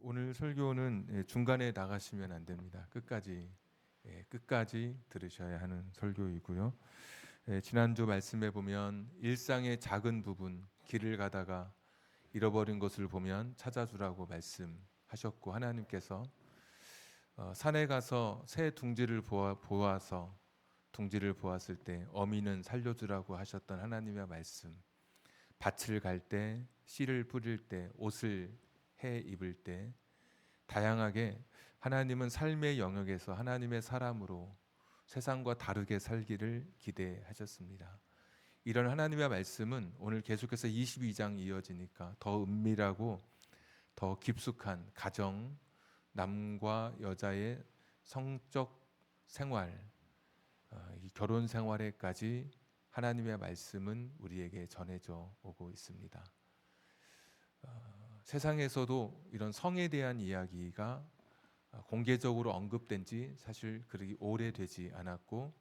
오늘 설교는 중간에 나가시면 안 됩니다. 끝까지 들으셔야 하는 설교이고요. 지난주 말씀에 보면 일상의 작은 부분, 길을 가다가 잃어버린 것을 보면 찾아주라고 말씀하셨고, 하나님께서 산에 가서 새 둥지를 보아서 둥지를 보았을 때 어미는 살려주라고 하셨던 하나님의 말씀, 밭을 갈 때, 씨를 뿌릴 때, 옷을 해 입을 때, 다양하게 하나님은 삶의 영역에서 하나님의 사람으로 세상과 다르게 살기를 기대하셨습니다. 이런 하나님의 말씀은 오늘 계속해서 22장 이어지니까 더 은밀하고 더 깊숙한 가정, 남과 여자의 성적 생활, 이 결혼 생활에까지 하나님의 말씀은 우리에게 전해져 오고 있습니다. 세상에서도 이런 성에 대한 이야기가 공개적으로 언급된 지 사실 그렇게 오래되지 않았고,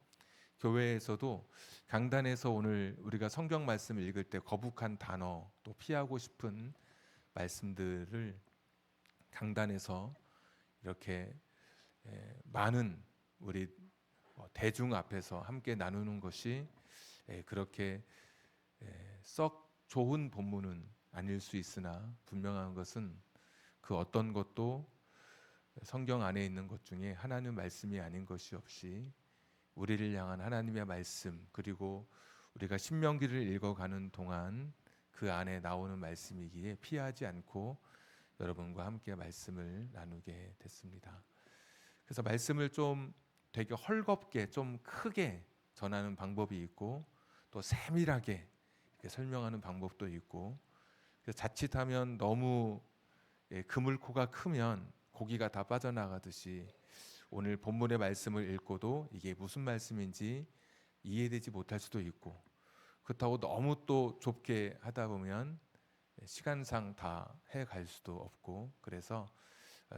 교회에서도 강단에서 오늘 우리가 성경 말씀을 읽을 때 거북한 단어, 또 피하고 싶은 말씀들을 강단에서 이렇게 많은 우리 대중 앞에서 함께 나누는 것이 그렇게 썩 좋은 본문은 아닐 수 있으나, 분명한 것은 그 어떤 것도 성경 안에 있는 것 중에 하나님 말씀이 아닌 것이 없이 우리를 향한 하나님의 말씀, 그리고 우리가 신명기를 읽어가는 동안 그 안에 나오는 말씀이기에 피하지 않고 여러분과 함께 말씀을 나누게 됐습니다. 그래서 말씀을 좀 되게 헐겁게, 좀 크게 전하는 방법이 있고, 또 세밀하게 이렇게 설명하는 방법도 있고, 자칫하면 너무 그물코가 크면 고기가 다 빠져나가듯이 오늘 본문의 말씀을 읽고도 이게 무슨 말씀인지 이해되지 못할 수도 있고, 그렇다고 너무 또 좁게 하다 보면 시간상 다 해갈 수도 없고, 그래서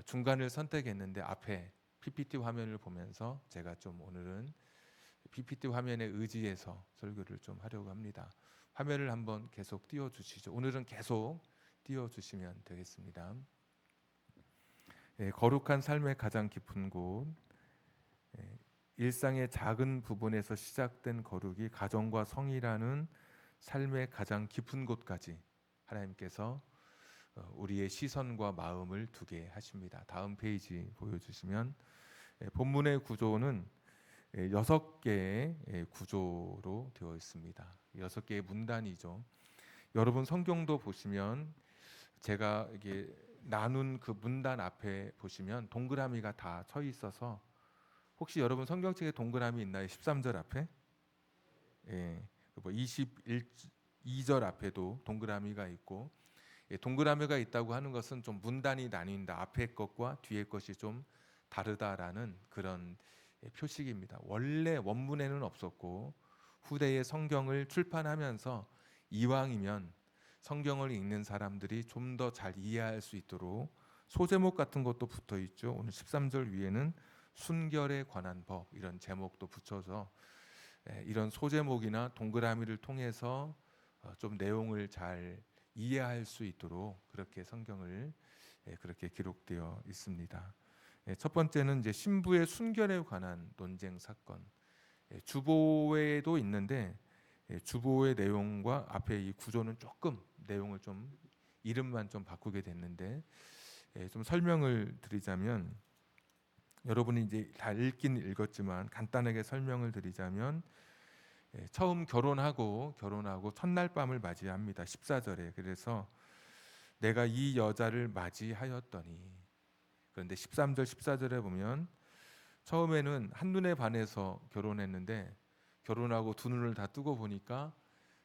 중간을 선택했는데 앞에 PPT 화면을 보면서 제가 좀 오늘은 PPT 화면에 의지해서 설교를 좀 하려고 합니다. 화면을 한번 계속 띄워주시죠. 오늘은 계속 띄워주시면 되겠습니다. 거룩한 삶의 가장 깊은 곳, 일상의 작은 부분에서 시작된 거룩이 가정과 성이라는 삶의 가장 깊은 곳까지 하나님께서 우리의 시선과 마음을 두게 하십니다. 다음 페이지 보여주시면 본문의 구조는 6개의 구조로 되어 있습니다. 6개의 문단이죠. 여러분 성경도 보시면 제가 이게 나눈 그 문단 앞에 보시면 동그라미가 다 쳐 있어서, 혹시 여러분 성경책에 동그라미 있나요? 13절 앞에? 뭐 22절 앞에도 동그라미가 있고, 동그라미가 있다고 하는 것은 좀 문단이 나뉜다, 앞에 것과 뒤에 것이 좀 다르다라는 그런 표식입니다. 원래 원문에는 없었고, 후대에 성경을 출판하면서 이왕이면 성경을 읽는 사람들이 좀 더 잘 이해할 수 있도록 소제목 같은 것도 붙어 있죠. 오늘 13절 위에는 순결에 관한 법, 이런 제목도 붙여서 이런 소제목이나 동그라미를 통해서 좀 내용을 잘 이해할 수 있도록 그렇게 성경을 그렇게 기록되어 있습니다. 첫 번째는 이제 신부의 순결에 관한 논쟁 사건. 주보에도 있는데 주보의 내용과 앞에 이 구조는 조금 내용을 좀 이름만 좀 바꾸게 됐는데, 좀 설명을 드리자면, 여러분이 이제 다 읽긴 읽었지만 간단하게 설명을 드리자면, 처음 결혼하고 첫날 밤을 맞이합니다. 14절에. 그래서 내가 이 여자를 맞이하였더니, 그런데 13절 14절에 보면 처음에는 한눈에 반해서 결혼했는데 결혼하고 두 눈을 다 뜨고 보니까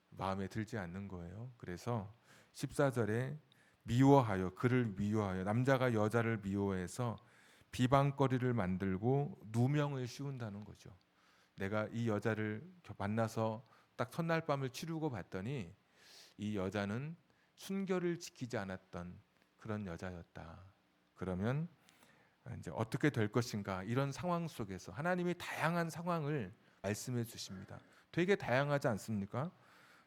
마음에 들지 않는 거예요. 그래서 14절에 미워하여, 그를 미워하여, 남자가 여자를 미워해서 비방거리를 만들고 누명을 씌운다는 거죠. 내가 이 여자를 만나서 딱 첫날 밤을 치르고 봤더니 이 여자는 순결을 지키지 않았던 그런 여자였다. 그러면 이제 어떻게 될 것인가, 이런 상황 속에서 하나님이 다양한 상황을 말씀해 주십니다. 되게 다양하지 않습니까?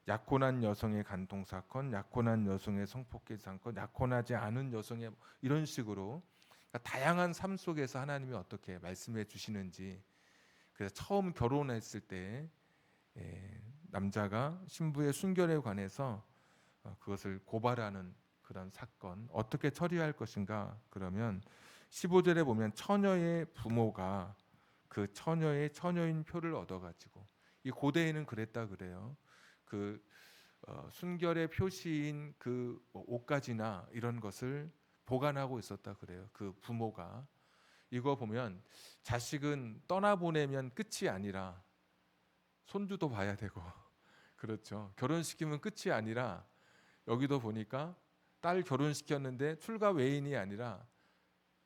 약혼한 여성의 간통 사건, 약혼한 여성의 성폭행 사건, 약혼하지 않은 여성의 이런 식으로 그러니까 다양한 삶 속에서 하나님이 어떻게 말씀해 주시는지. 그래서 처음 결혼했을 때 남자가 신부의 순결에 관해서 그것을 고발하는 그런 사건 어떻게 처리할 것인가. 그러면 15절에 보면 처녀의 부모가 그 처녀의 처녀인 표를 얻어가지고, 이 고대에는 그랬다 그래요. 그 순결의 표시인 그뭐 옷가지나 이런 것을 보관하고 있었다 그래요. 그 부모가. 이거 보면 자식은 떠나보내면 끝이 아니라 손주도 봐야 되고 그렇죠. 결혼시키면 끝이 아니라 여기도 보니까 딸 결혼시켰는데 출가 외인이 아니라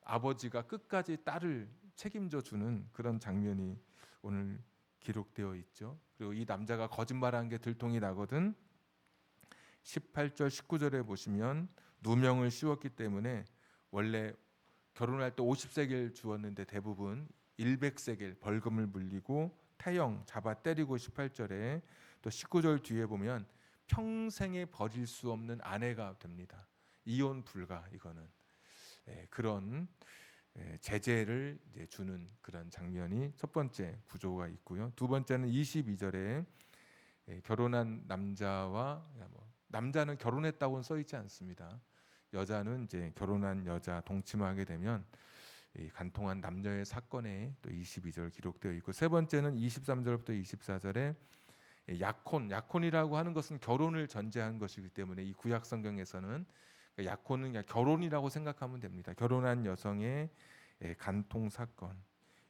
아버지가 끝까지 딸을 책임져 주는 그런 장면이 오늘 기록되어 있죠. 그리고 이 남자가 거짓말한 게 들통이 나거든. 18절 19절에 보시면 누명을 씌웠기 때문에 원래 결혼할 때 50세겔 주었는데 대부분 100세겔 벌금을 물리고 태형 잡아 때리고, 18절에 또 19절 뒤에 보면 평생에 버릴 수 없는 아내가 됩니다. 이혼 불가. 이거는 그런 제재를 이제 주는 그런 장면이 첫 번째 구조가 있고요. 두 번째는 22절에 결혼한 남자와 남자는 결혼했다고는 써 있지 않습니다. 여자는 이제 결혼한 여자 동침하게 되면 이 간통한 남녀의 사건에 또 22절 기록되어 있고, 세 번째는 23절부터 24절에 약혼이라고 하는 것은 결혼을 전제한 것이기 때문에 이 구약 성경에서는 약혼은 그냥 결혼이라고 생각하면 됩니다. 결혼한 여성의 간통 사건.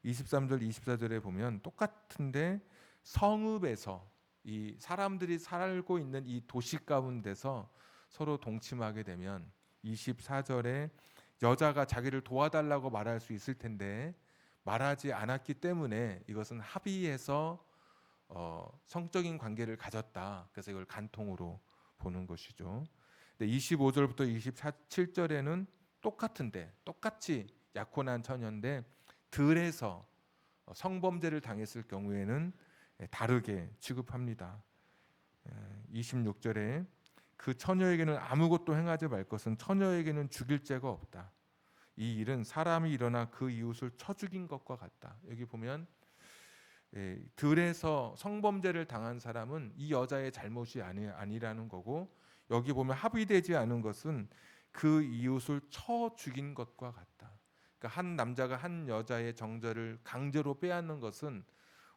23절 24절에 보면 똑같은데 성읍에서 이 사람들이 살고 있는 이 도시 가운데서 서로 동침하게 되면, 24절에 여자가 자기를 도와달라고 말할 수 있을 텐데 말하지 않았기 때문에 이것은 합의해서 성적인 관계를 가졌다. 그래서 이걸 간통으로 보는 것이죠. 근데 25절부터 27절에는 똑같은데 똑같이 약혼한 처녀인데 들에서 성범죄를 당했을 경우에는 다르게 취급합니다. 26절에 그 처녀에게는 아무것도 행하지 말 것은 처녀에게는 죽일 죄가 없다. 이 일은 사람이 일어나 그 이웃을 쳐 죽인 것과 같다. 여기 보면 들에서 성범죄를 당한 사람은 이 여자의 잘못이 아니라는 거고, 여기 보면 합의되지 않은 것은 그 이웃을 쳐 죽인 것과 같다. 그러니까 한 남자가 한 여자의 정절을 강제로 빼앗는 것은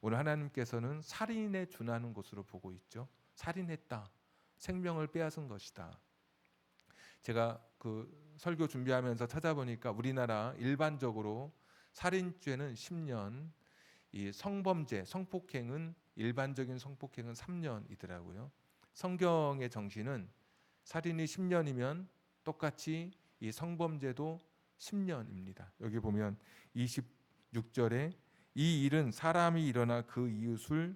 오늘 하나님께서는 살인에 준하는 것으로 보고 있죠. 살인했다. 생명을 빼앗은 것이다. 제가 그 설교 준비하면서 찾아보니까 우리나라 일반적으로 살인죄는 10년, 이 성범죄, 성폭행은 일반적인 성폭행은 3년이더라고요. 성경의 정신은 살인이 10년이면 똑같이 이 성범죄도 10년입니다. 여기 보면 26절에 이 일은 사람이 일어나 그 이웃을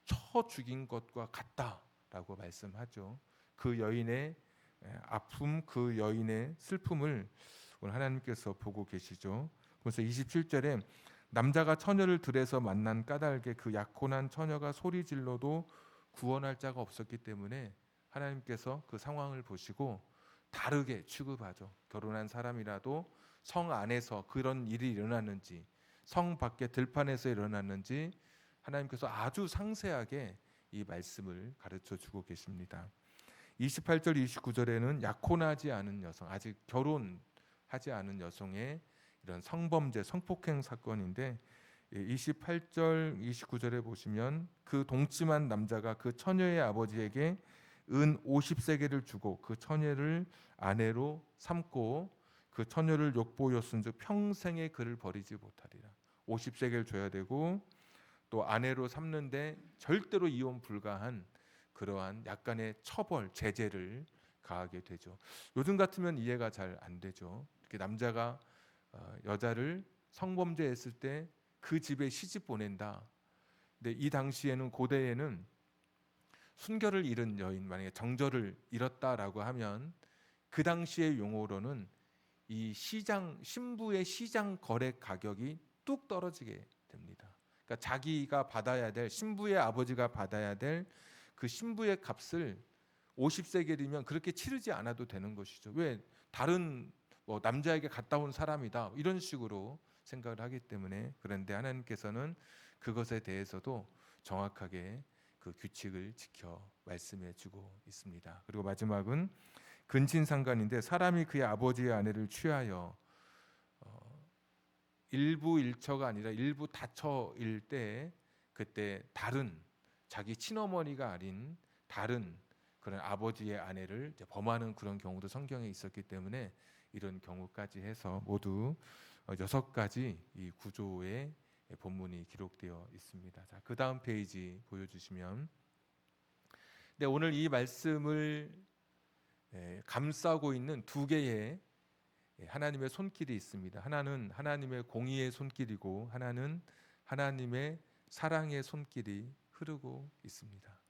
쳐 죽인 것과 같다라고 말씀하죠. 그 여인의 아픔, 그 여인의 슬픔을 오늘 하나님께서 보고 계시죠. 그래서 27절에 남자가 처녀를 들에서 만난 까닭에 그 약혼한 처녀가 소리 질러도 구원할 자가 없었기 때문에 하나님께서 그 상황을 보시고 다르게 취급하죠. 결혼한 사람이라도 성 안에서 그런 일이 일어났는지, 성 밖에 들판에서 일어났는지 하나님께서 아주 상세하게 이 말씀을 가르쳐 주고 계십니다. 28절 29절에는 약혼하지 않은 여성, 아직 결혼하지 않은 여성의 이런 성범죄, 성폭행 사건인데, 28절 29절에 보시면 그 동침한 남자가 그 처녀의 아버지에게 은 50세겔을 주고 그 처녀를 아내로 삼고 그 처녀를 욕보였은즉 평생에 그를 버리지 못하리라. 50세겔 줘야 되고 또 아내로 삼는데 절대로 이혼 불가한 그러한 약간의 처벌, 제재를 가하게 되죠. 요즘 같으면 이해가 잘 안 되죠. 이렇게 남자가 여자를 성범죄했을 때 그 집에 시집 보낸다. 근데 이 당시에는, 고대에는 순결을 잃은 여인, 만약에 정절을 잃었다라고 하면 그 당시의 용어로는 이 신부의 시장 거래 가격이 뚝 떨어지게 됩니다. 그러니까 자기가 받아야 될, 신부의 아버지가 받아야 될 그 신부의 값을 50세겔이면 그렇게 치르지 않아도 되는 것이죠. 왜 다른 뭐 남자에게 갔다 온 사람이다 이런 식으로 생각을 하기 때문에. 그런데 하나님께서는 그것에 대해서도 정확하게 그 규칙을 지켜 말씀해 주고 있습니다. 그리고 마지막은 근친상간인데 사람이 그의 아버지의 아내를 취하여 일부 일처가 아니라 일부 다처일 때 그때 다른 자기 친어머니가 아닌 다른 그런 아버지의 아내를 이제 범하는 그런 경우도 성경에 있었기 때문에 이런 경우까지 해서 모두 6가지 이 구조의 본문이 기록되어 있습니다. 자, 그 다음 페이지 보여주시면, 네, 오늘 이 말씀을 감싸고 있는 2개의 하나님의 손길이 있습니다. 하나는 하나님의 공의의 손길이고 하나는 하나님의 사랑의 손길이 흐르고 있습니다.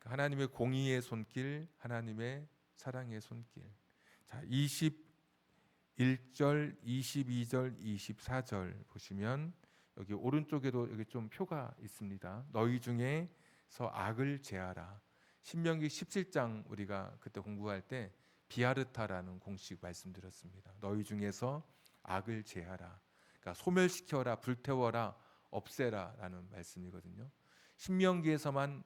하나님의 공의의 손길, 하나님의 사랑의 손길. 자, 21절, 22절, 24절 보시면 여기 오른쪽에도 여기 좀 표가 있습니다. 너희 중에서 악을 제하라. 신명기 17장 우리가 그때 공부할 때 비아르타라는 공식 말씀드렸습니다. 너희 중에서 악을 제하라. 그러니까 소멸시켜라, 불태워라, 없애라라는 말씀이거든요. 신명기에서만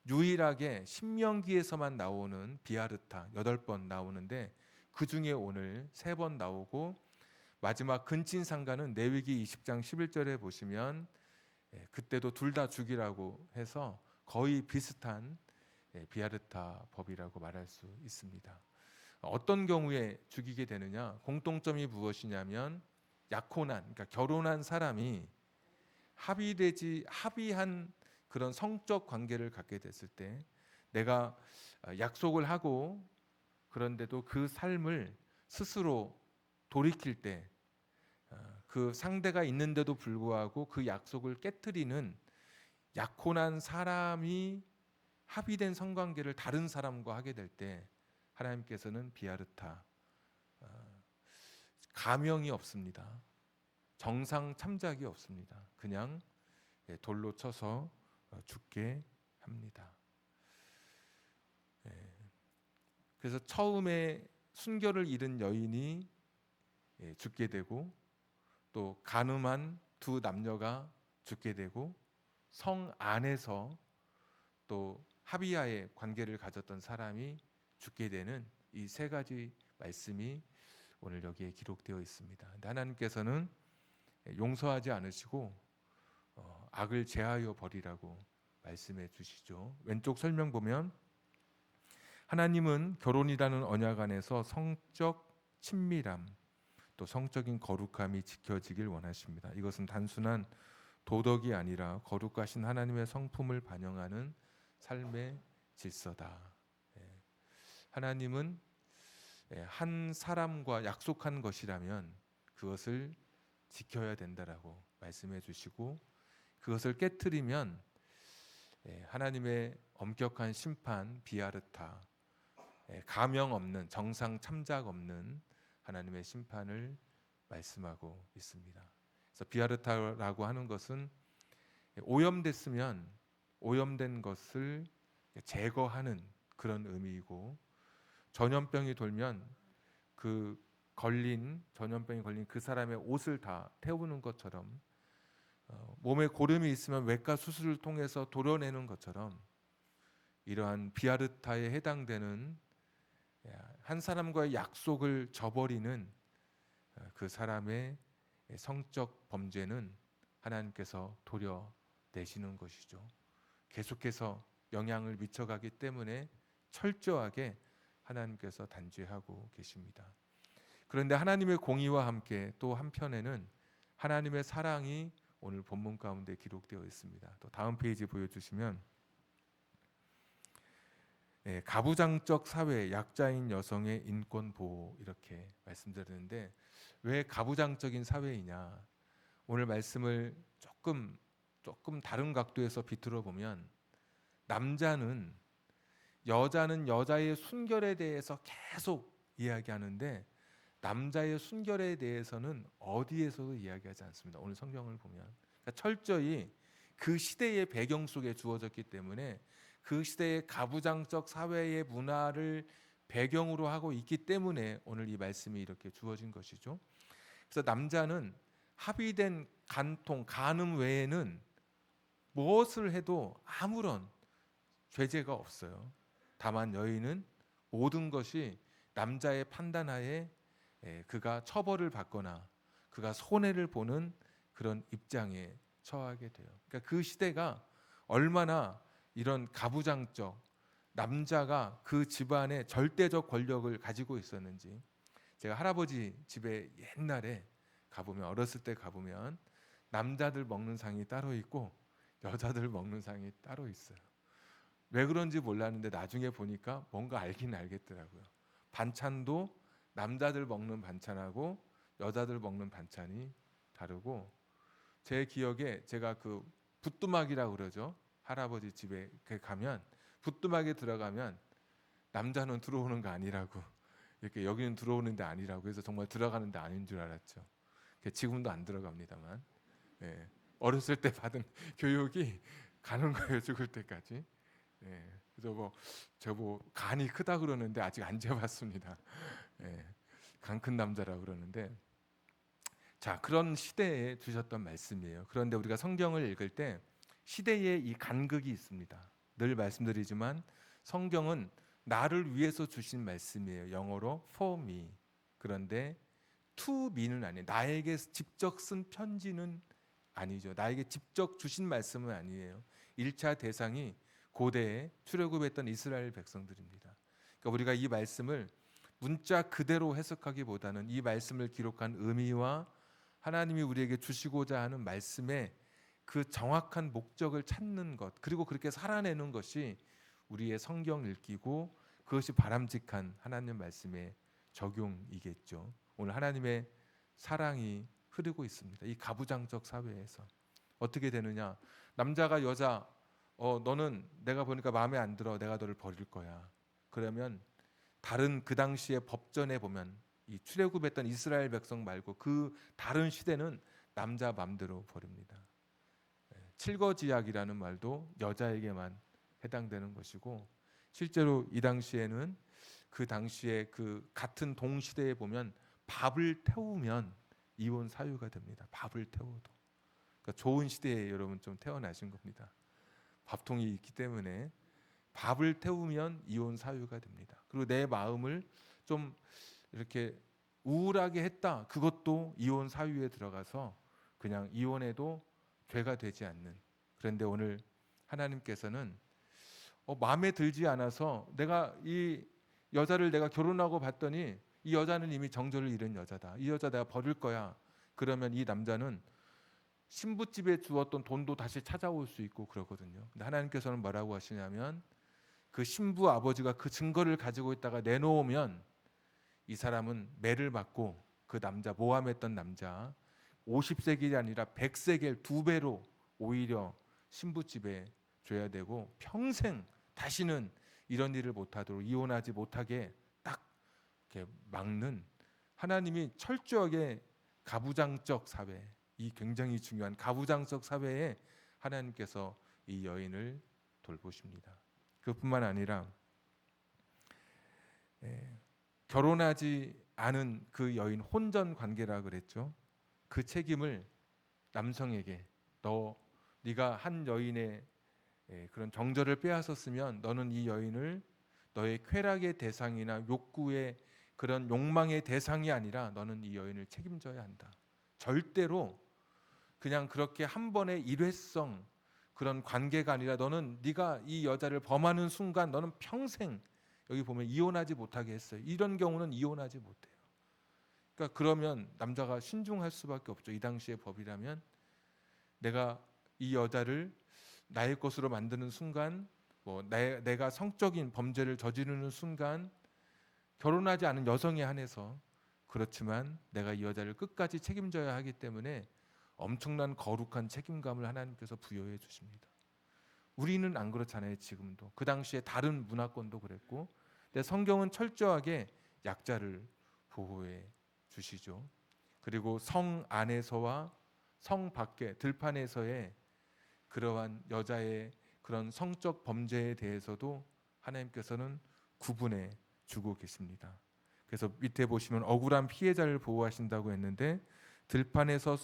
유일하게 신명기에서만 나오는 비아르타 8번 나오는데 그 중에 오늘 3번 나오고 마지막 근친상간은 레위기 20장 11절에 보시면 그때도 둘 다 죽이라고 해서 거의 비슷한 비아르타 법이라고 말할 수 있습니다. 어떤 경우에 죽이게 되느냐? 공통점이 무엇이냐면 약혼한, 그러니까 결혼한 사람이 합의한 그런 성적 관계를 갖게 됐을 때 내가 약속을 하고 그런데도 그 삶을 스스로 돌이킬 때 그 상대가 있는데도 불구하고 그 약속을 깨트리는 약혼한 사람이 합의된 성관계를 다른 사람과 하게 될 때 하나님께서는 비아르타, 가명이 없습니다. 정상 참작이 없습니다. 그냥 돌로 쳐서 죽게 합니다. 그래서 처음에 순결을 잃은 여인이 죽게 되고 또 간음한 2 남녀가 죽게 되고 성 안에서 또 합의하에 관계를 가졌던 사람이 죽게 되는 이 3가지 말씀이 오늘 여기에 기록되어 있습니다. 하나님께서는 용서하지 않으시고 악을 제하여 버리라고 말씀해 주시죠. 왼쪽 설명 보면 하나님은 결혼이라는 언약 안에서 성적 친밀함 또 성적인 거룩함이 지켜지길 원하십니다. 이것은 단순한 도덕이 아니라 거룩하신 하나님의 성품을 반영하는 삶의 질서다. 하나님은 한 사람과 약속한 것이라면 그것을 지켜야 된다라고 말씀해 주시고 그것을 깨트리면 하나님의 엄격한 심판 비아르타, 가명 없는 정상 참작 없는 하나님의 심판을 말씀하고 있습니다. 그래서 비아르타라고 하는 것은 오염됐으면 오염된 것을 제거하는 그런 의미이고 전염병이 돌면 그 전염병이 걸린 그 사람의 옷을 다 태우는 것처럼 몸에 고름이 있으면 외과 수술을 통해서 도려내는 것처럼 이러한 비아르타에 해당되는 한 사람과의 약속을 저버리는 그 사람의 성적 범죄는 하나님께서 도려내시는 것이죠. 계속해서 영향을 미쳐가기 때문에 철저하게 하나님께서 단죄하고 계십니다. 그런데 하나님의 공의와 함께 또 한편에는 하나님의 사랑이 오늘 본문 가운데 기록되어 있습니다. 또 다음 페이지 보여주시면 가부장적 사회, 약자인 여성의 인권 보호 이렇게 말씀드렸는데 왜 가부장적인 사회이냐? 오늘 말씀을 조금 다른 각도에서 비틀어 보면 남자는 여자의 순결에 대해서 계속 이야기하는데 남자의 순결에 대해서는 어디에서도 이야기하지 않습니다. 오늘 성경을 보면 그러니까 철저히 그 시대의 배경 속에 주어졌기 때문에 그 시대의 가부장적 사회의 문화를 배경으로 하고 있기 때문에 오늘 이 말씀이 이렇게 주어진 것이죠. 그래서 남자는 합의된 간통, 간음 외에는 무엇을 해도 아무런 죄죄가 없어요. 다만 여인은 모든 것이 남자의 판단하에 그가 처벌을 받거나 그가 손해를 보는 그런 입장에 처하게 돼요. 그러니까 그 시대가 얼마나 이런 가부장적, 남자가 그 집안의 절대적 권력을 가지고 있었는지, 제가 할아버지 집에 옛날에 가보면, 어렸을 때 가보면 남자들 먹는 상이 따로 있고 여자들 먹는 상이 따로 있어요. 왜 그런지 몰랐는데 나중에 보니까 뭔가 알긴 알겠더라고요. 반찬도 남자들 먹는 반찬하고 여자들 먹는 반찬이 다르고, 제 기억에 제가 그 부뚜막이라고 그러죠. 할아버지 집에 가면 부뚜막에 들어가면 남자는 들어오는 거 아니라고, 이렇게 여기는 들어오는데 아니라고 해서 정말 들어가는데 아닌 줄 알았죠. 지금도 안 들어갑니다만, 예. 어렸을 때 받은 교육이 가는 거예요, 죽을 때까지. 예. 그래서 저 간이 크다 그러는데 아직 안 재봤습니다. 예. 간 큰 남자라고 그러는데, 자, 그런 시대에 주셨던 말씀이에요. 그런데 우리가 성경을 읽을 때 시대에 이 간극이 있습니다. 늘 말씀드리지만 성경은 나를 위해서 주신 말씀이에요. 영어로 for me. 그런데 to me는 아니에요. 나에게 직접 쓴 편지는 아니죠. 나에게 직접 주신 말씀은 아니에요. 1차 대상이 고대에 출애굽했던 이스라엘 백성들입니다. 그러니까 우리가 이 말씀을 문자 그대로 해석하기보다는 이 말씀을 기록한 의미와 하나님이 우리에게 주시고자 하는 말씀의 그 정확한 목적을 찾는 것, 그리고 그렇게 살아내는 것이 우리의 성경 읽기고 그것이 바람직한 하나님 말씀의 적용이겠죠. 오늘 하나님의 사랑이 흐르고 있습니다. 이 가부장적 사회에서 어떻게 되느냐? 남자가 여자, 너는 내가 보니까 마음에 안 들어, 내가 너를 버릴 거야. 그러면 다른 그 당시에 법전에 보면 이 출애굽했던 이스라엘 백성 말고 그 다른 시대는 남자 맘대로 버립니다. 칠거지약이라는 말도 여자에게만 해당되는 것이고, 실제로 이 당시에는 그 당시에 그 같은 동시대에 보면 밥을 태우면 이혼 사유가 됩니다. 밥을 태워도. 그러니까 좋은 시대에 여러분 좀 태어나신 겁니다. 밥통이 있기 때문에 밥을 태우면 이혼 사유가 됩니다. 그리고 내 마음을 좀 이렇게 우울하게 했다, 그것도 이혼 사유에 들어가서 그냥 이혼해도 죄가 되지 않는. 그런데 오늘 하나님께서는 마음에 들지 않아서 내가 이 여자를 내가 결혼하고 봤더니 이 여자는 이미 정절을 잃은 여자다, 이 여자 내가 버릴 거야. 그러면 이 남자는 신부집에 주었던 돈도 다시 찾아올 수 있고 그러거든요. 근데 하나님께서는 뭐라고 하시냐면, 그 신부 아버지가 그 증거를 가지고 있다가 내놓으면 이 사람은 매를 받고, 그 남자, 모함했던 남자 50세겔이 아니라 100세겔 2배로 오히려 신부집에 줘야 되고, 평생 다시는 이런 일을 못하도록, 이혼하지 못하게 딱 이렇게 막는, 하나님이 철저하게 가부장적 사회, 이 굉장히 중요한 가부장적 사회에 하나님께서 이 여인을 돌보십니다. 그뿐만 아니라 결혼하지 않은 그 여인, 혼전 관계라 그랬죠. 그 책임을 남성에게, 네가 한 여인의 그런 정절을 빼앗았으면 너는 이 여인을 너의 쾌락의 대상이나 욕구의 그런 욕망의 대상이 아니라 너는 이 여인을 책임져야 한다. 절대로 그냥 그렇게 한 번의 일회성 그런 관계가 아니라 네가 이 여자를 범하는 순간 너는 평생, 여기 보면 이혼하지 못하게 했어요. 이런 경우는 이혼하지 못해요. 그러니까 그러면 남자가 신중할 수밖에 없죠. 이 당시의 법이라면 내가 이 여자를 나의 것으로 만드는 순간, 내가 성적인 범죄를 저지르는 순간, 결혼하지 않은 여성에 한해서 그렇지만 내가 이 여자를 끝까지 책임져야 하기 때문에 엄청난 거룩한 책임감을 하나님께서 부여해 주십니다. 우리는 안 그렇잖아요. 지금도 그 당시에 다른 문화권도 그랬고, 근데 성경은 철저하게 약자를 보호해 주시죠. 그리고 성 안에서와 성 밖에 들판에서의 그러한 여자의 그런 성적 범죄에 대해서도 하나님께서는 구분해 주고 계십니다. 그래서 밑에 보시면 억울한 피해자를 보호하신다고 했는데 들판에서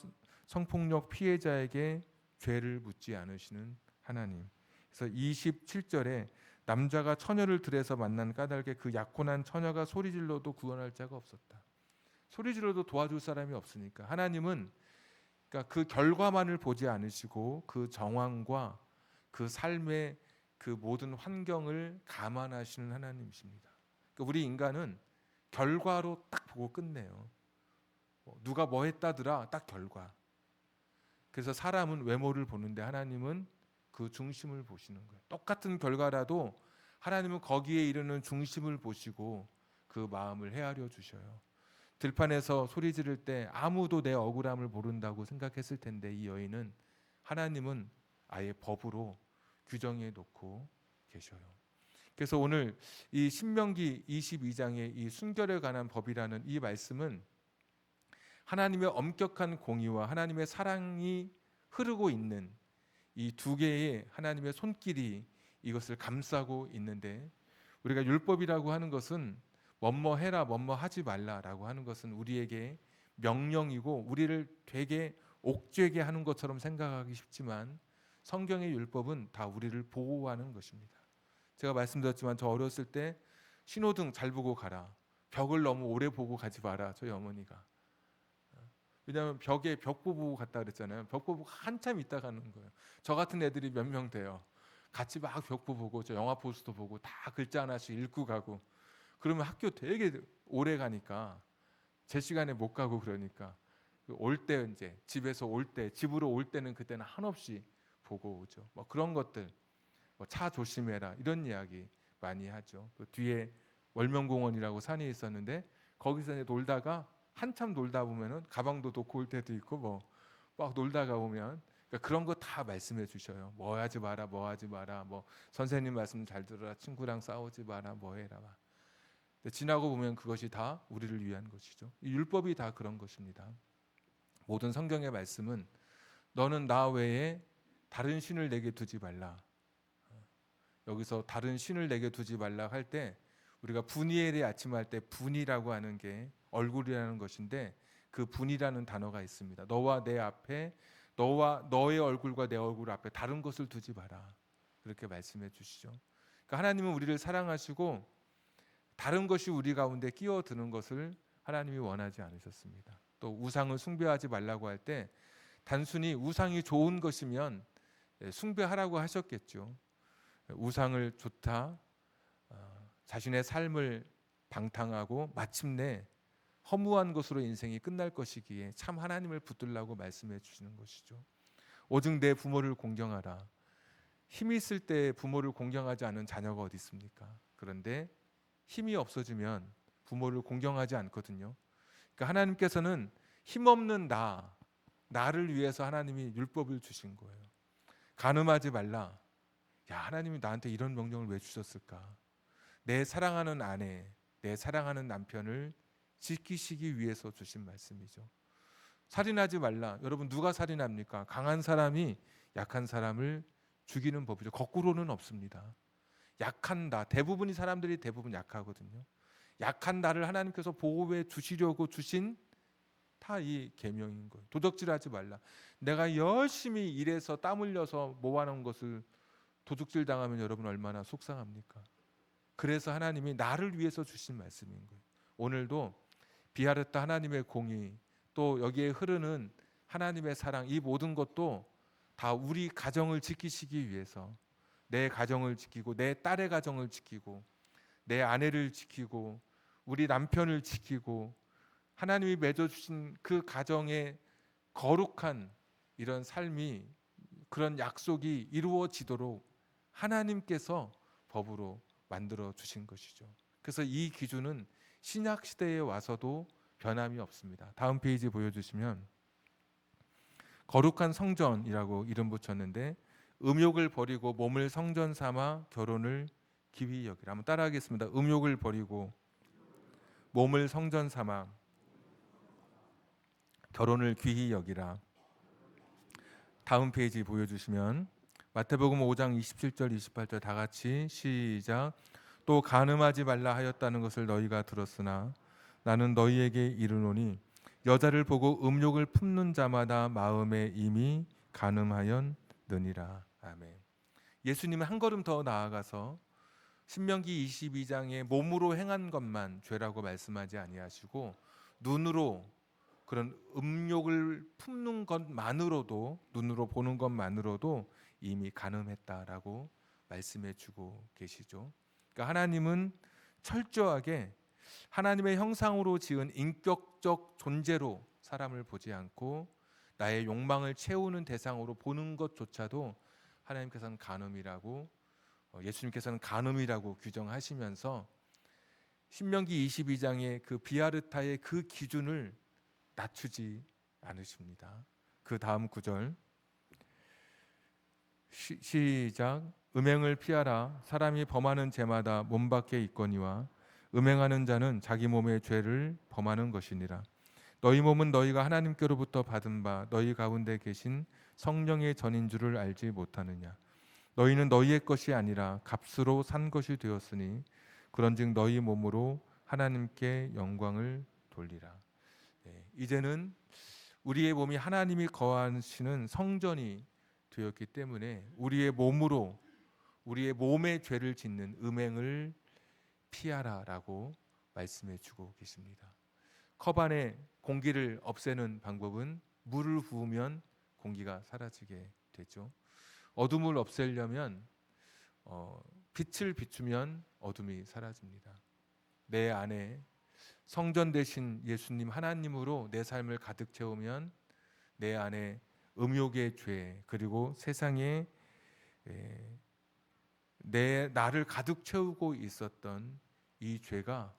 성폭력 피해자에게 죄를 묻지 않으시는 하나님. 그래서 27절에 남자가 처녀를 들에서 만난 까닭에 그 약혼한 처녀가 소리질러도 구원할 자가 없었다. 소리질러도 도와줄 사람이 없으니까 하나님은 그러니까 그 결과만을 보지 않으시고 그 정황과 그 삶의 그 모든 환경을 감안하시는 하나님이십니다. 그러니까 우리 인간은 결과로 딱 보고 끝내요. 누가 뭐 했다더라 딱 결과. 그래서 사람은 외모를 보는데 하나님은 그 중심을 보시는 거예요. 똑같은 결과라도 하나님은 거기에 이르는 중심을 보시고 그 마음을 헤아려 주셔요. 들판에서 소리 지를 때 아무도 내 억울함을 모른다고 생각했을 텐데 이 여인은 하나님은 아예 법으로 규정해 놓고 계셔요. 그래서 오늘 이 신명기 22장의 이 순결에 관한 법이라는 이 말씀은 하나님의 엄격한 공의와 하나님의 사랑이 흐르고 있는 이 두 개의 하나님의 손길이 이것을 감싸고 있는데 우리가 율법이라고 하는 것은 뭐뭐 해라 뭐뭐 하지 말라라고 하는 것은 우리에게 명령이고 우리를 되게 옥죄게 하는 것처럼 생각하기 쉽지만 성경의 율법은 다 우리를 보호하는 것입니다. 제가 말씀드렸지만 저 어렸을 때 신호등 잘 보고 가라. 벽을 너무 오래 보고 가지 마라. 저희 어머니가. 왜냐하면 벽에 벽 보고 갔다 그랬잖아요. 벽 보고 한참 있다 가는 거예요. 저 같은 애들이 몇 명 돼요. 같이 막 벽 보고 저 영화 포스터 보고 다 글자 하나씩 읽고 가고 그러면 학교 되게 오래 가니까 제 시간에 못 가고 그러니까 올 때 이제 집에서 올 때 집으로 올 때는 그때는 한없이 보고 오죠. 뭐 그런 것들 뭐 차 조심해라 이런 이야기 많이 하죠. 그 뒤에 월명공원이라고 산이 있었는데 거기서 이제 놀다가 한참 놀다 보면은 가방도 놓고 올 때도 있고 뭐 막 놀다가 오면 그러니까 그런 거 다 말씀해 주셔요. 뭐 하지 마라, 뭐 하지 마라, 뭐 선생님 말씀 잘 들어라, 친구랑 싸우지 마라, 뭐 해라. 근데 지나고 보면 그것이 다 우리를 위한 것이죠. 이 율법이 다 그런 것입니다. 모든 성경의 말씀은 너는 나 외에 다른 신을 내게 두지 말라. 여기서 다른 신을 내게 두지 말라 할 때 우리가 분이엘의 아침할 때 분이라고 하는 게 얼굴이라는 것인데 그 분이라는 단어가 있습니다. 너와 내 앞에 너와 너의 얼굴과 내 얼굴 앞에 다른 것을 두지 마라. 그렇게 말씀해 주시죠. 그러니까 하나님은 우리를 사랑하시고 다른 것이 우리 가운데 끼어드는 것을 하나님이 원하지 않으셨습니다. 또 우상을 숭배하지 말라고 할 때 단순히 우상이 좋은 것이면 숭배하라고 하셨겠죠. 우상을 좋다, 자신의 삶을 방탕하고 마침내 허무한 것으로 인생이 끝날 것이기에 참 하나님을 붙들라고 말씀해 주시는 것이죠. 오직 내 부모를 공경하라. 힘이 있을 때 부모를 공경하지 않은 자녀가 어디 있습니까? 그런데 힘이 없어지면 부모를 공경하지 않거든요. 그러니까 하나님께서는 힘없는 나를 위해서 하나님이 율법을 주신 거예요. 간음하지 말라. 야, 하나님이 나한테 이런 명령을 왜 주셨을까? 내 사랑하는 아내, 내 사랑하는 남편을 지키시기 위해서 주신 말씀이죠. 살인하지 말라. 여러분 누가 살인합니까? 강한 사람이 약한 사람을 죽이는 법이죠. 거꾸로는 없습니다. 약한 나, 대부분의 사람들이 대부분 약하거든요. 약한 나를 하나님께서 보호해 주시려고 주신 다 이 계명인 거예요. 도적질하지 말라. 내가 열심히 일해서 땀 흘려서 모아놓은 것을 도둑질 당하면 여러분 얼마나 속상합니까? 그래서 하나님이 나를 위해서 주신 말씀인 거예요. 오늘도 비하렸다 하나님의 공의 또 여기에 흐르는 하나님의 사랑 이 모든 것도 다 우리 가정을 지키시기 위해서 내 가정을 지키고 내 딸의 가정을 지키고 내 아내를 지키고 우리 남편을 지키고 하나님이 맺어주신 그 가정의 거룩한 이런 삶이 그런 약속이 이루어지도록 하나님께서 법으로 만들어 주신 것이죠. 그래서 이 기준은 신약 시대에 와서도 변함이 없습니다. 다음 페이지 보여주시면 거룩한 성전이라고 이름 붙였는데 음욕을 버리고 몸을 성전 삼아 결혼을 기위 여기라. 한번 따라하겠습니다. 음욕을 버리고 몸을 성전 삼아 결혼을 귀히 여기라. 다음 페이지 보여주시면 마태복음 5장 27절 28절 다 같이 시작. 또 간음하지 말라 하였다는 것을 너희가 들었으나 나는 너희에게 이르노니 여자를 보고 음욕을 품는 자마다 마음에 이미 간음하였느니라. 아멘. 예수님은 한 걸음 더 나아가서 신명기 22장에 몸으로 행한 것만 죄라고 말씀하지 아니하시고 눈으로 그런 음욕을 품는 것만으로도, 눈으로 보는 것만으로도 이미 간음했다라고 말씀해 주고 계시죠. 그러니까 하나님은 철저하게 하나님의 형상으로 지은 인격적 존재로 사람을 보지 않고 나의 욕망을 채우는 대상으로 보는 것조차도 하나님께서는 간음이라고, 예수님께서는 간음이라고 규정하시면서 신명기 22장의 그 비아르타의 그 기준을 낮추지 않으십니다. 그 다음 구절 시작. 음행을 피하라. 사람이 범하는 죄마다 몸 밖에 있거니와 음행하는 자는 자기 몸의 죄를 범하는 것이니라. 너희 몸은 너희가 하나님께로부터 받은 바 너희 가운데 계신 성령의 전인 줄을 알지 못하느냐. 너희는 너희의 것이 아니라 값으로 산 것이 되었으니 그런즉 너희 몸으로 하나님께 영광을 돌리라. 이제는 우리의 몸이 하나님이 거하시는 성전이 되었기 때문에 우리의 몸으로 우리의 몸의 죄를 짓는 음행을 피하라라고 말씀해 주고 계십니다. 컵 안에 공기를 없애는 방법은 물을 부으면 공기가 사라지게 되죠. 어둠을 없애려면 빛을 비추면 어둠이 사라집니다. 내 안에 성전 되신 예수님 하나님으로 내 삶을 가득 채우면 내 안에 음욕의 죄 그리고 세상에 나를 가득 채우고 있었던 이 죄가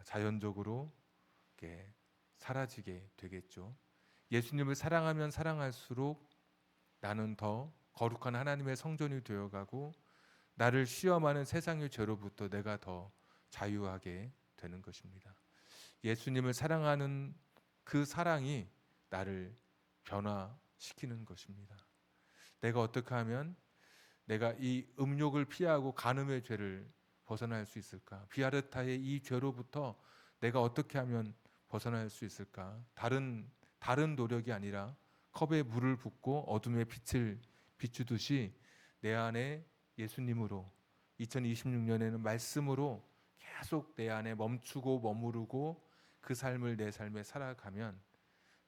자연적으로 사라지게 되겠죠. 예수님을 사랑하면 사랑할수록 나는 더 거룩한 하나님의 성전이 되어가고 나를 시험하는 세상의 죄로부터 내가 더 자유하게 되는 것입니다. 예수님을 사랑하는 그 사랑이 나를 변화시키는 것입니다. 내가 어떻게 하면 내가 이 음욕을 피하고 간음의 죄를 벗어날 수 있을까? 비아르타의 이 죄로부터 내가 어떻게 하면 벗어날 수 있을까? 다른 노력이 아니라 컵에 물을 붓고 어둠의 빛을 비추듯이 내 안에 예수님으로 2026년에는 말씀으로 계속 내 안에 멈추고 머무르고 그 삶을 내 삶에 살아가면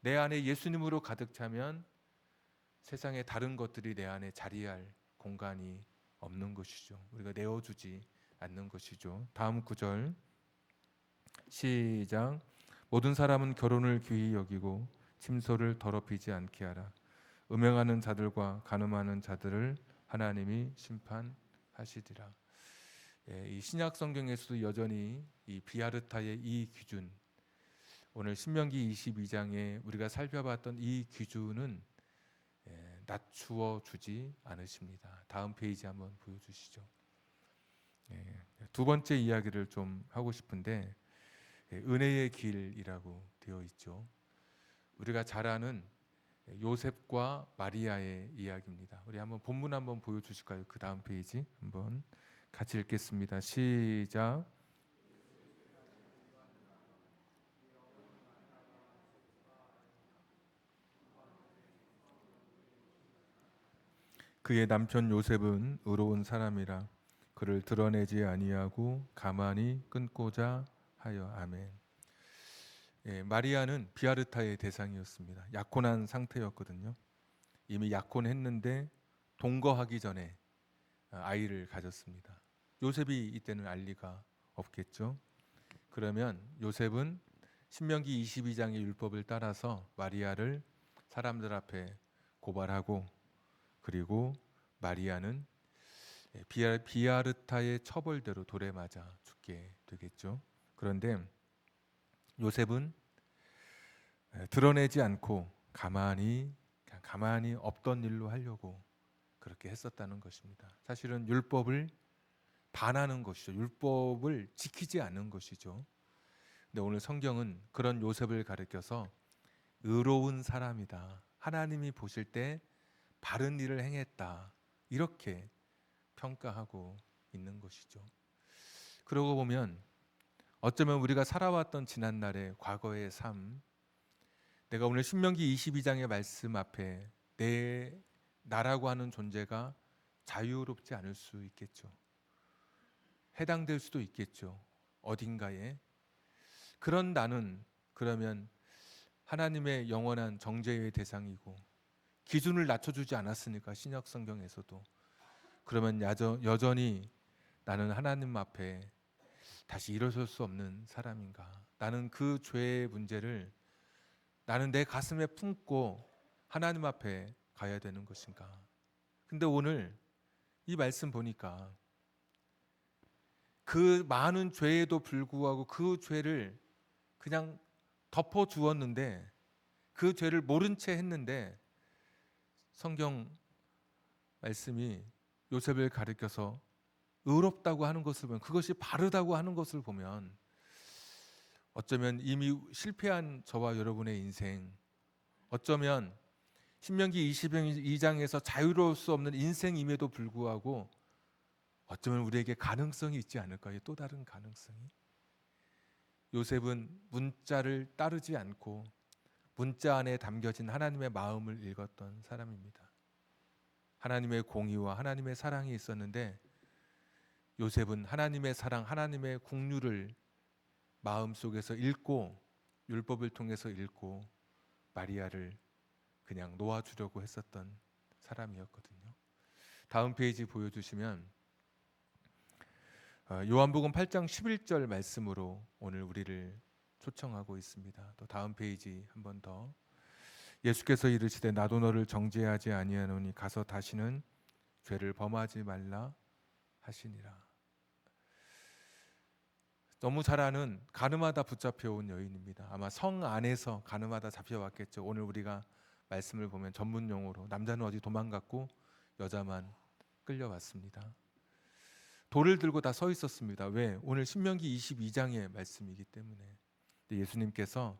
내 안에 예수님으로 가득 차면 세상의 다른 것들이 내 안에 자리할 공간이 없는 것이죠. 우리가 내어주지 않는 것이죠. 다음 구절 시작. 모든 사람은 결혼을 귀히 여기고 침소를 더럽히지 않게 하라. 음행하는 자들과 간음하는 자들을 하나님이 심판하시리라. 이 신약 성경에서도 여전히 이 비아르타의 이 기준, 오늘 신명기 22장에 우리가 살펴봤던 이 기준은 낮추어 주지 않으십니다. 다음 페이지 한번 보여주시죠. 두 번째 이야기를 좀 하고 싶은데 은혜의 길이라고 되어 있죠. 우리가 잘 아는 요셉과 마리아의 이야기입니다. 우리 한번 본문 한번 보여주실까요? 그 다음 페이지 한번 같이 읽겠습니다. 시작. 그의 남편 요셉은 의로운 사람이라 그를 드러내지 아니하고 가만히 끊고자 하여. 아멘. 마리아는 비아르타의 대상이었습니다. 약혼한 상태였거든요. 이미 약혼했는데 동거하기 전에 아이를 가졌습니다. 요셉이 이때는 알 리가 없겠죠. 그러면 요셉은 신명기 22장의 율법을 따라서 마리아를 사람들 앞에 고발하고 그리고 마리아는 비아르타의 처벌대로 돌에 맞아 죽게 되겠죠. 그런데 요셉은 드러내지 않고 가만히 없던 일로 하려고 그렇게 했었다는 것입니다. 사실은 율법을 반하는 것이죠. 율법을 지키지 않는 것이죠. 근데 오늘 성경은 그런 요셉을 가리켜서 의로운 사람이다. 하나님이 보실 때 바른 일을 행했다. 이렇게 평가하고 있는 것이죠. 그러고 보면 어쩌면 우리가 살아왔던 지난날의 과거의 삶, 내가 오늘 신명기 22장의 말씀 앞에 내 나라고 하는 존재가 자유롭지 않을 수 있겠죠. 해당될 수도 있겠죠. 어딘가에. 그런 나는 그러면 하나님의 영원한 정죄의 대상이고 기준을 낮춰주지 않았으니까 신약 성경에서도 그러면 여전히 나는 하나님 앞에 다시 일어설 수 없는 사람인가? 나는 그 죄의 문제를 나는 내 가슴에 품고 하나님 앞에 가야 되는 것인가? 근데 오늘 이 말씀 보니까 그 많은 죄에도 불구하고 그 죄를 그냥 덮어 주었는데 그 죄를 모른 채 했는데 성경 말씀이 요셉을 가리켜서 의롭다고 하는 것을 보면 그것이 바르다고 하는 것을 보면 어쩌면 이미 실패한 저와 여러분의 인생 어쩌면 신명기 22장에서 자유로울 수 없는 인생임에도 불구하고 어쩌면 우리에게 가능성이 있지 않을까요? 또 다른 가능성이 요셉은 문자를 따르지 않고 문자 안에 담겨진 하나님의 마음을 읽었던 사람입니다. 하나님의 공의와 하나님의 사랑이 있었는데 요셉은 하나님의 사랑, 하나님의 국류를 마음속에서 읽고 율법을 통해서 읽고 마리아를 그냥 놓아주려고 했었던 사람이었거든요. 다음 페이지 보여주시면 요한복음 8장 11절 말씀으로 오늘 우리를 초청하고 있습니다. 또 다음 페이지 한 번 더. 예수께서 이르시되 나도 너를 정죄하지 아니하노니 가서 다시는 죄를 범하지 말라 하시니라. 너무 잘 아는 가늠하다 붙잡혀온 여인입니다. 아마 성 안에서 가늠하다 잡혀왔겠죠. 오늘 우리가 말씀을 보면 전문 용어로 남자는 어디 도망갔고 여자만 끌려왔습니다. 돌을 들고 다 서 있었습니다. 왜? 오늘 신명기 22장의 말씀이기 때문에. 예수님께서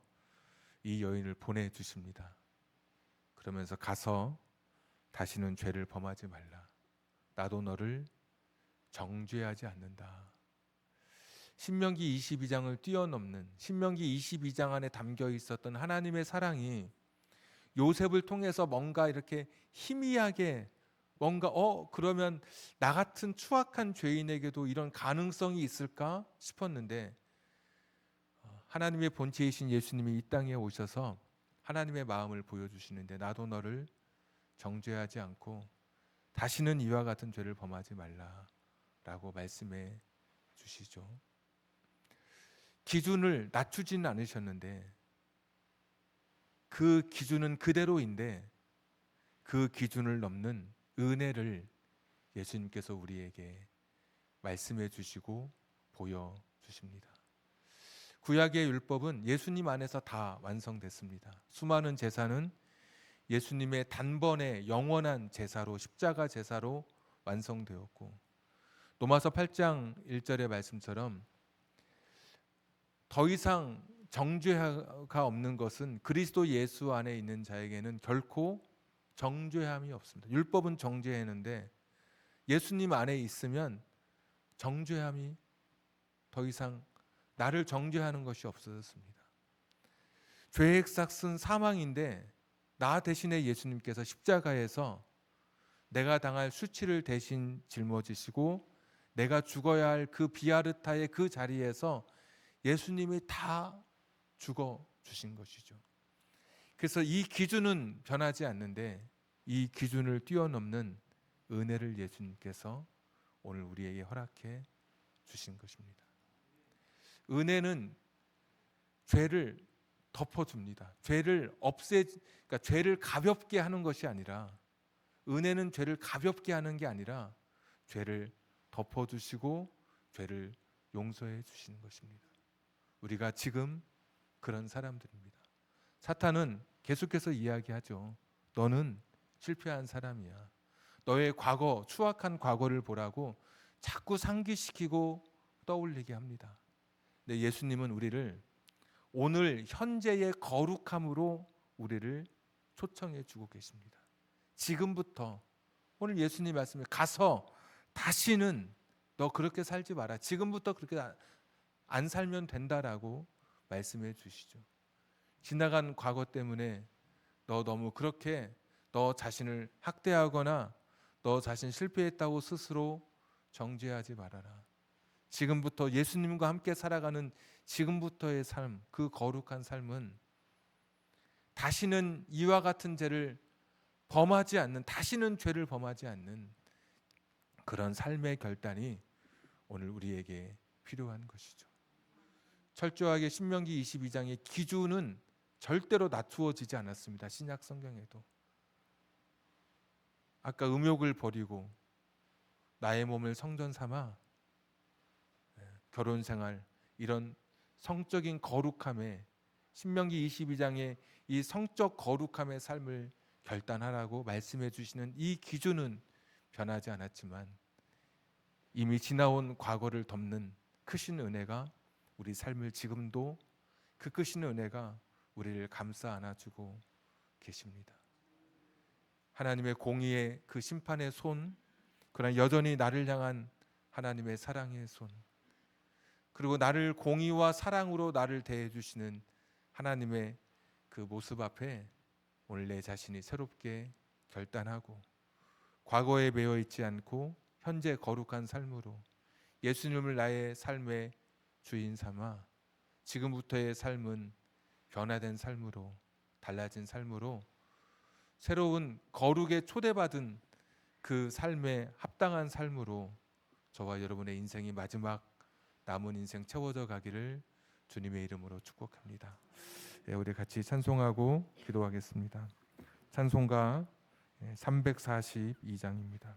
이 여인을 보내주십니다. 그러면서 가서 다시는 죄를 범하지 말라. 나도 너를 정죄하지 않는다. 신명기 22장을 뛰어넘는 신명기 22장 안에 담겨 있었던 하나님의 사랑이 요셉을 통해서 뭔가 이렇게 희미하게 뭔가 그러면 나 같은 추악한 죄인에게도 이런 가능성이 있을까 싶었는데 하나님의 본체이신 예수님이 이 땅에 오셔서 하나님의 마음을 보여주시는데 나도 너를 정죄하지 않고 다시는 이와 같은 죄를 범하지 말라라고 말씀해 주시죠. 기준을 낮추지는 않으셨는데 그 기준은 그대로인데 그 기준을 넘는 은혜를 예수님께서 우리에게 말씀해 주시고 보여 주십니다. 구약의 율법은 예수님 안에서 다 완성됐습니다. 수많은 제사는 예수님의 단번에 영원한 제사로 십자가 제사로 완성되었고 로마서 8장 1절의 말씀처럼 더 이상 정죄가 없는 것은 그리스도 예수 안에 있는 자에게는 결코 정죄함이 없습니다. 율법은 정죄했는데 예수님 안에 있으면 정죄함이 더 이상 나를 정죄하는 것이 없어졌습니다. 죄의 삭은 사망인데 나 대신에 예수님께서 십자가에서 내가 당할 수치를 대신 짊어지시고 내가 죽어야 할 그 비아르타의 그 자리에서 예수님이 다 죽어 주신 것이죠. 그래서 이 기준은 변하지 않는데 이 기준을 뛰어넘는 은혜를 예수님께서 오늘 우리에게 허락해 주신 것입니다. 은혜는 죄를 덮어줍니다. 그러니까 죄를 가볍게 하는 것이 아니라 은혜는 죄를 가볍게 하는 게 아니라 죄를 덮어주시고 죄를 용서해 주시는 것입니다. 우리가 지금 그런 사람들입니다. 사탄은 계속해서 이야기하죠. 너는 실패한 사람이야. 너의 과거, 추악한 과거를 보라고 자꾸 상기시키고 떠올리게 합니다. 근데 예수님은 우리를 오늘 현재의 거룩함으로 우리를 초청해 주고 계십니다. 지금부터 오늘 예수님 말씀에 가서 다시는 너 그렇게 살지 마라. 지금부터 그렇게 안 살면 된다라고 말씀해 주시죠. 지나간 과거 때문에 너 너무 그렇게 너 자신을 학대하거나 너 자신 실패했다고 스스로 정죄하지 말아라. 지금부터 예수님과 함께 살아가는 지금부터의 삶, 그 거룩한 삶은 다시는 이와 같은 죄를 범하지 않는, 다시는 죄를 범하지 않는 그런 삶의 결단이 오늘 우리에게 필요한 것이죠. 철저하게 신명기 22장의 기준은 절대로 낮추어지지 않았습니다. 신약 성경에도. 아까 음욕을 버리고 나의 몸을 성전 삼아 결혼 생활, 이런 성적인 거룩함에, 신명기 22장의 이 성적 거룩함의 삶을 결단하라고 말씀해 주시는 이 기준은 변하지 않았지만 이미 지나온 과거를 덮는 크신 은혜가 우리 삶을 지금도, 그 크신 은혜가 우리를 감싸 안아주고 계십니다. 하나님의 공의의 그 심판의 손, 그러나 여전히 나를 향한 하나님의 사랑의 손, 그리고 나를 공의와 사랑으로 나를 대해 주시는 하나님의 그 모습 앞에 오늘 내 자신이 새롭게 결단하고 과거에 매여 있지 않고 현재 거룩한 삶으로 예수님을 나의 삶의 주인 삼아 지금부터의 삶은 변화된 삶으로, 달라진 삶으로, 새로운 거룩에 초대받은 그 삶에 합당한 삶으로 저와 여러분의 인생이 마지막 남은 인생 채워져 가기를 주님의 이름으로 축복합니다. 우리 같이 찬송하고 기도하겠습니다. 찬송가 342장입니다.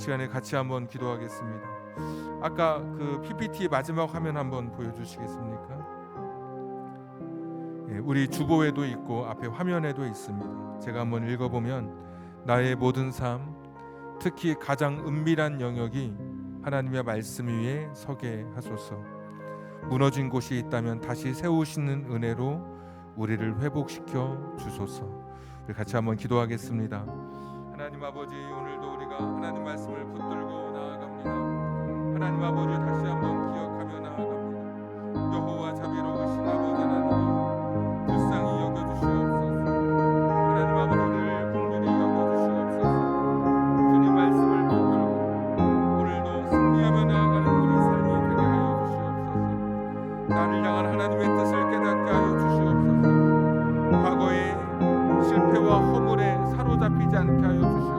시간에 같이 한번 기도하겠습니다. 아까 그 PPT 마지막 화면 한번 보여주시겠습니까? 우리 주보에도 있고 앞에 화면에도 있습니다. 제가 한번 읽어보면 나의 모든 삶, 특히 가장 은밀한 영역이 하나님의 말씀 위에 서게 하소서. 무너진 곳이 있다면 다시 세우시는 은혜로 우리를 회복시켜 주소서. 우리 같이 한번 기도하겠습니다. 하나님 아버지, 오늘도 우리가 하나님 말씀을 붙들고 나아갑니다. 하나님 아버지, 다시 한번 기억하며 나아갑니다. 여호와 자비로우신 아버지 하나님, 불쌍히 여겨주시옵소서. 하나님 아버지, 나를 향한 하나님의 뜻을 깨닫게 하여 주시옵소서. 과거의 실패와 허물에 사로잡히지 않게 하여 주시옵소서.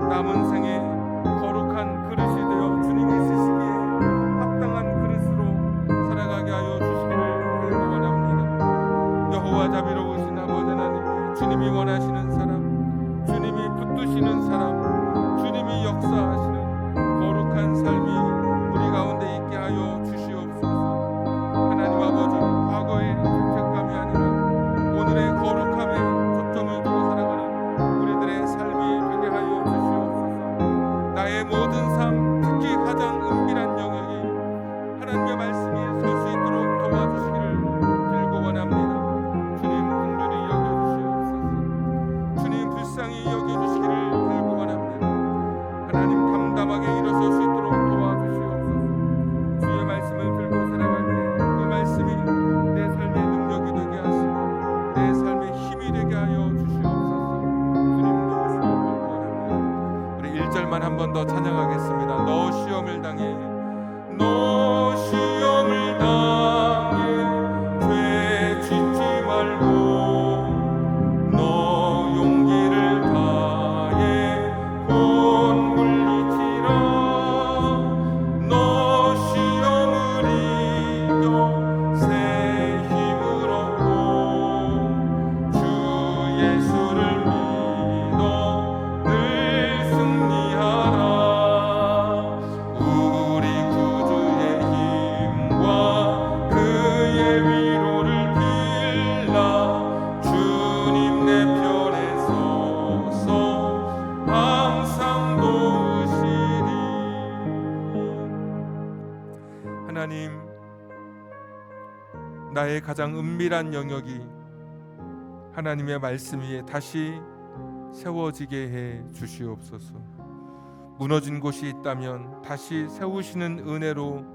남은 생에 거룩한 그릇이 되어 주님이 쓰시기에 합당한 그릇으로 살아가게 하여 주시기를 간구합니다. 여호와 자비로우신 아버지 하나님, 주님이 원하시는 사람, 주님이 붙드시는 사람, 주님이 역사하시는 거룩한 삶이 우리 가운데 있게 하여 주시옵소서. 하나님 아버지, 과거의 죄책감이 아니라 오늘의 거룩함에 초점을 두고 살아가는 우리들의 삶이 되게 하여 주시옵소서. 나의 모든 삶, 특히 가장 은밀한 영역이 하나님의 말씀 위에 설 수 있도록 도와주시기를 빌고 원합니다. 주님 긍휼히 여겨주시옵소서. 주님 불쌍히 여겨주시기를 빌고 원합니다. 하나님 담담하게 일어설 수 있도록 도와주시옵소서. 주의 말씀을 들고 살아갈 때 그 말씀이 내 삶의 능력이 되게 하시고 내 삶의 힘이 되게 하여 주시옵소서. 주님 도우시고 빌고 원합니다. 우리 1절만 한 번 더 찬양하겠습니다. 너 시험을 당해, 너 시험을 당해 죄 짓지 말고, 너 용기를 다해 곧 물리치라. 너 시험을 이겨 새 힘을 얻고 주 예수를 믿어 늘 승리하라. 우리 구주의 힘과 그의 위로를 빌라. 주님 내 편에 서서 항상 도우시리. 하나님, 나의 가장 은밀한 영역이 하나님의 말씀 위에 다시 세워지게 해 주시옵소서. 무너진 곳이 있다면 다시 세우시는 은혜로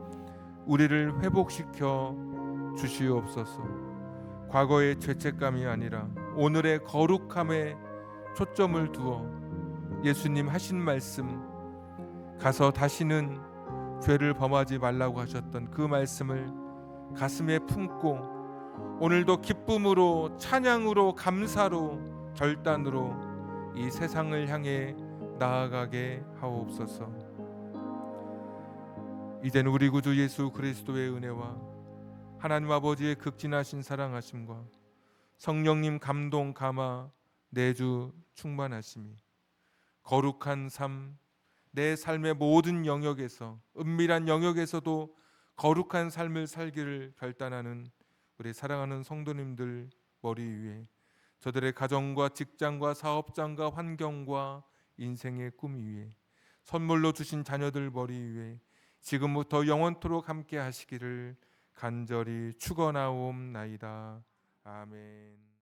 우리를 회복시켜 주시옵소서. 과거의 죄책감이 아니라 오늘의 거룩함에 초점을 두어 예수님 하신 말씀, 가서 다시는 죄를 범하지 말라고 하셨던 그 말씀을 가슴에 품고 오늘도 기쁨으로, 찬양으로, 감사로, 결단으로 이 세상을 향해 나아가게 하옵소서. 이제는 우리 구주 예수 그리스도의 은혜와 하나님 아버지의 극진하신 사랑하심과 성령님 감동, 감화, 내주 충만하심이 거룩한 삶, 내 삶의 모든 영역에서, 은밀한 영역에서도 거룩한 삶을 살기를 결단하는 우리 사랑하는 성도님들 머리 위에, 저들의 가정과 직장과 사업장과 환경과 인생의 꿈 위에, 선물로 주신 자녀들 머리 위에 지금부터 영원토록 함께 하시기를 간절히 축원하옵나이다. 아멘.